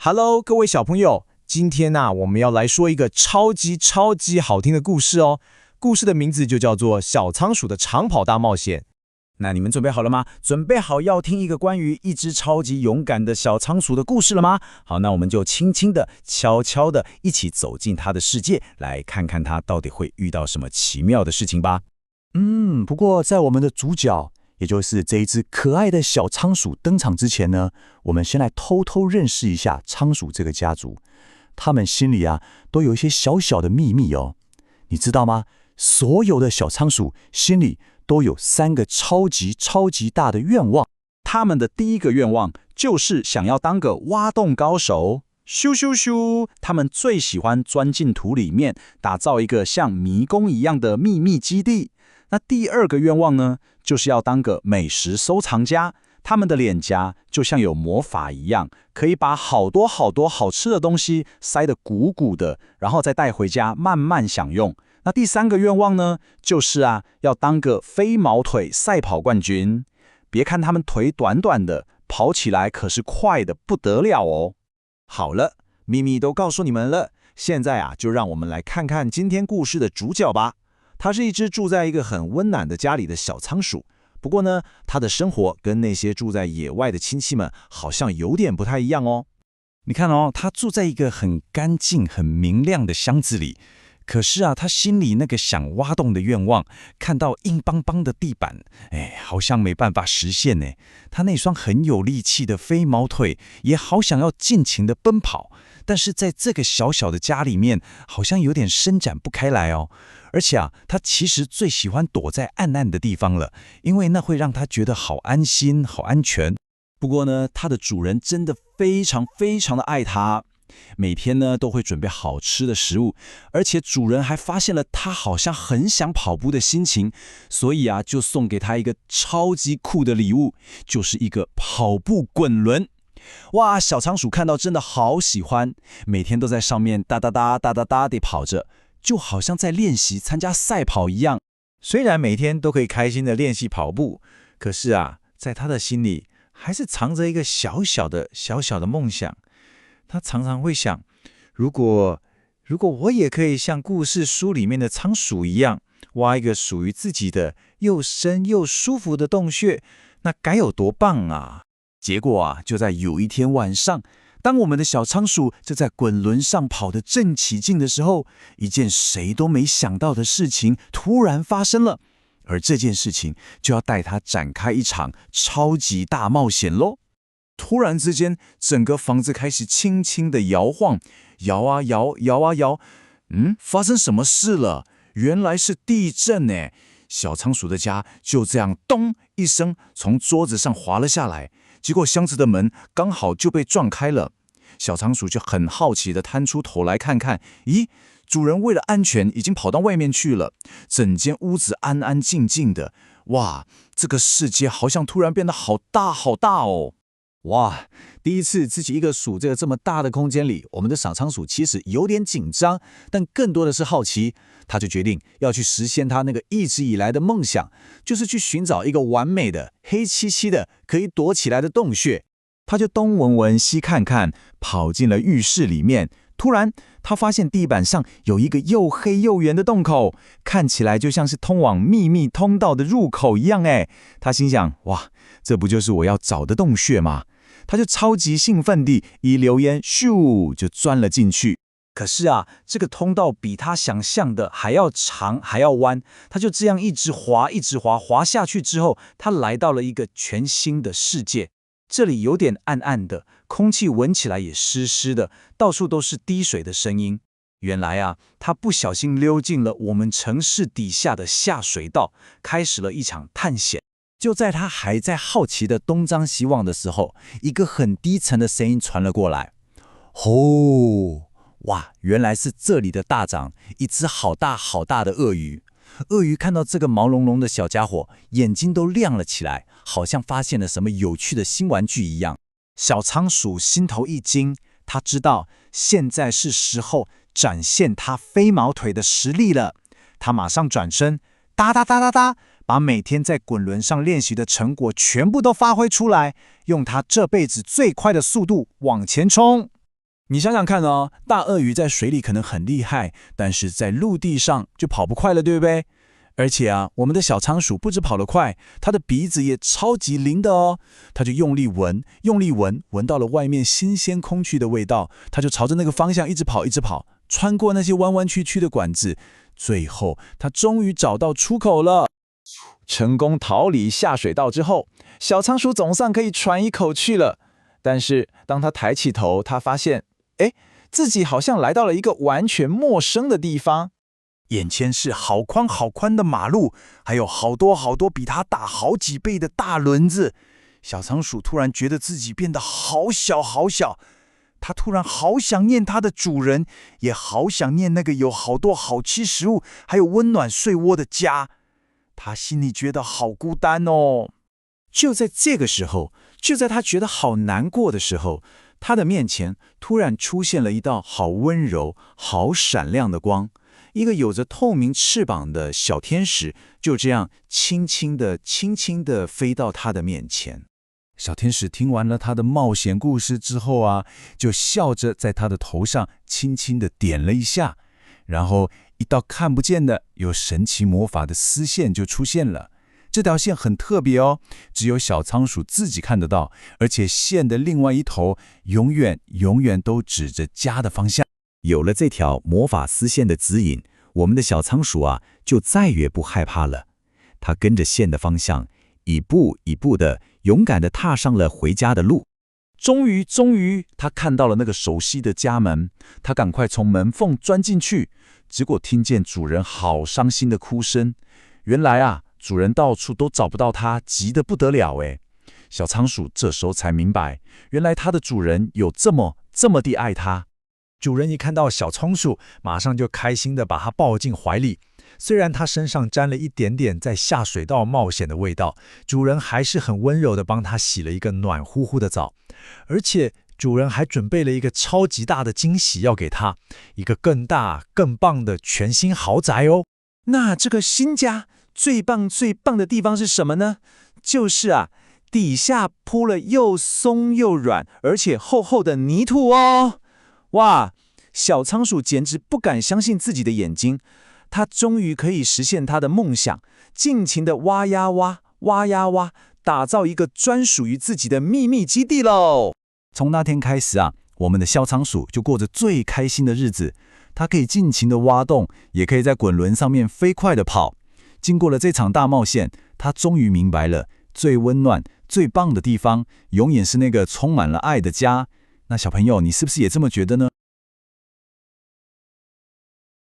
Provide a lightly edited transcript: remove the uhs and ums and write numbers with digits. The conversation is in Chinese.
Hello，各位小朋友，今天我们要来说一个超级好听的故事哦。故事的名字就叫做《小仓鼠的长跑大冒险》。那你们准备好了吗？准备好要听一个关于一只超级勇敢的小仓鼠的故事了吗？好，那我们就轻轻的、悄悄的一起走进它的世界，来看看它到底会遇到什么奇妙的事情吧。不过在我们的主角，也就是这一只可爱的小仓鼠登场之前呢，我们先来偷偷认识一下仓鼠这个家族。他们心里都有一些小小的秘密哦。你知道吗？所有的小仓鼠心里都有3个超级大的愿望。他们的第一个愿望就是想要当个挖洞高手。咻咻咻！他们最喜欢钻进土里面，打造一个像迷宫一样的秘密基地。那第二个愿望呢，就是要当个美食收藏家。他们的脸颊就像有魔法一样，可以把好多好吃的东西塞得鼓鼓的，然后再带回家慢慢享用。那第三个愿望呢，就是要当个飞毛腿赛跑冠军。别看他们腿短短的，跑起来可是快得不得了哦。好了，秘密都告诉你们了，现在就让我们来看看今天故事的主角吧。他是一只住在一个很温暖的家里的小仓鼠，不过呢，他的生活跟那些住在野外的亲戚们好像有点不太一样哦。你看哦，他住在一个很干净、很明亮的箱子里。可是他心里那个想挖洞的愿望，看到硬邦邦的地板，好像没办法实现呢。他那双很有力气的飞毛腿，也好想要尽情的奔跑，但是在这个小小的家里面，好像有点伸展不开来哦。而且他其实最喜欢躲在暗的地方了，因为那会让他觉得好安心、好安全。不过呢，他的主人真的非常的爱他。每天呢都会准备好吃的食物，而且主人还发现了他好像很想跑步的心情，所以就送给他一个超级酷的礼物，就是一个跑步滚轮。哇，小仓鼠看到真的好喜欢，每天都在上面哒哒哒地跑着，就好像在练习参加赛跑一样。虽然每天都可以开心的练习跑步，可是在他的心里还是藏着一个小小的梦想。他常常会想，如果我也可以像故事书里面的仓鼠一样，挖一个属于自己的又深又舒服的洞穴，那该有多棒啊！结果就在有一天晚上，当我们的小仓鼠就在滚轮上跑得正起劲的时候，一件谁都没想到的事情突然发生了，而这件事情就要带它展开一场超级大冒险咯。突然之间，整个房子开始轻轻的摇晃，摇啊摇。发生什么事了？原来是地震呢！小仓鼠的家就这样咚一声从桌子上滑了下来，结果箱子的门刚好就被撞开了。小仓鼠就很好奇的探出头来看看，咦，主人为了安全已经跑到外面去了，整间屋子安安静静的。哇，这个世界好像突然变得好大哦！哇，第一次自己一个鼠这么大的空间里，我们的小仓鼠其实有点紧张，但更多的是好奇。他就决定要去实现他那个一直以来的梦想，就是去寻找一个完美的黑漆漆的可以躲起来的洞穴。他就东闻闻西看看，跑进了浴室里面。突然他发现地板上有一个又黑又圆的洞口，看起来就像是通往秘密通道的入口一样。他心想，哇，这不就是我要找的洞穴吗？他就超级兴奋地一溜烟咻就钻了进去。可是这个通道比他想象的还要长还要弯，他就这样一直滑下去之后，他来到了一个全新的世界。这里有点暗暗的，空气闻起来也湿湿的，到处都是滴水的声音。原来他不小心溜进了我们城市底下的下水道，开始了一场探险。就在他还在好奇的东张西望的时候，一个很低沉的声音传了过来。吼！哇，原来是这里的大长，一只好大的鳄鱼。鳄鱼看到这个毛茸茸的小家伙，眼睛都亮了起来，好像发现了什么有趣的新玩具一样。小仓鼠心头一惊，他知道现在是时候展现他飞毛腿的实力了。他马上转身，哒，把每天在滚轮上练习的成果全部都发挥出来，用他这辈子最快的速度往前冲。你想想看哦，大鳄鱼在水里可能很厉害，但是在陆地上就跑不快了，对不对？而且啊，我们的小仓鼠不止跑得快，它的鼻子也超级灵的哦。它就用力闻，用力闻，闻到了外面新鲜空气的味道，它就朝着那个方向一直跑，一直跑，穿过那些弯弯曲曲的管子，最后它终于找到出口了。成功逃离下水道之后，小仓鼠总算可以喘一口气了。但是当它抬起头，它发现，自己好像来到了一个完全陌生的地方。眼前是好宽好宽的马路，还有好多好多比它大好几倍的大轮子。小仓鼠突然觉得自己变得好小好小，它突然好想念它的主人，也好想念那个有好多好吃食物，还有温暖睡窝的家。它心里觉得好孤单哦。就在这个时候，就在他觉得好难过的时候，他的面前突然出现了一道好温柔、好闪亮的光。一个有着透明翅膀的小天使就这样轻轻地、轻轻地飞到他的面前。小天使听完了他的冒险故事之后啊，就笑着在他的头上轻轻地点了一下，然后一道看不见的有神奇魔法的丝线就出现了。这条线很特别哦，只有小仓鼠自己看得到，而且线的另外一头永远都指着家的方向。有了这条魔法丝线的指引，我们的小仓鼠啊，就再也不害怕了。它跟着线的方向，一步一步的勇敢地踏上了回家的路。终于，他看到了那个熟悉的家门，他赶快从门缝钻进去，结果听见主人好伤心的哭声。原来啊，主人到处都找不到他，急得不得了诶。小仓鼠这时候才明白，原来他的主人有这么地爱他。主人一看到小仓鼠，马上就开心地把它抱进怀里。虽然它身上沾了一点点在下水道冒险的味道，主人还是很温柔地帮它洗了一个暖乎乎的澡。而且主人还准备了一个超级大的惊喜要给它，一个更大更棒的全新豪宅哦。那这个新家最棒的地方是什么呢？就是啊，底下铺了又松又软而且厚厚的泥土哦。哇，小仓鼠简直不敢相信自己的眼睛，它终于可以实现它的梦想，尽情的挖呀挖，挖呀挖，打造一个专属于自己的秘密基地喽。从那天开始啊，我们的小仓鼠就过着最开心的日子。它可以尽情的挖洞，也可以在滚轮上面飞快的跑。经过了这场大冒险，它终于明白了，最温暖、最棒的地方，永远是那个充满了爱的家。那小朋友，你是不是也这么觉得呢？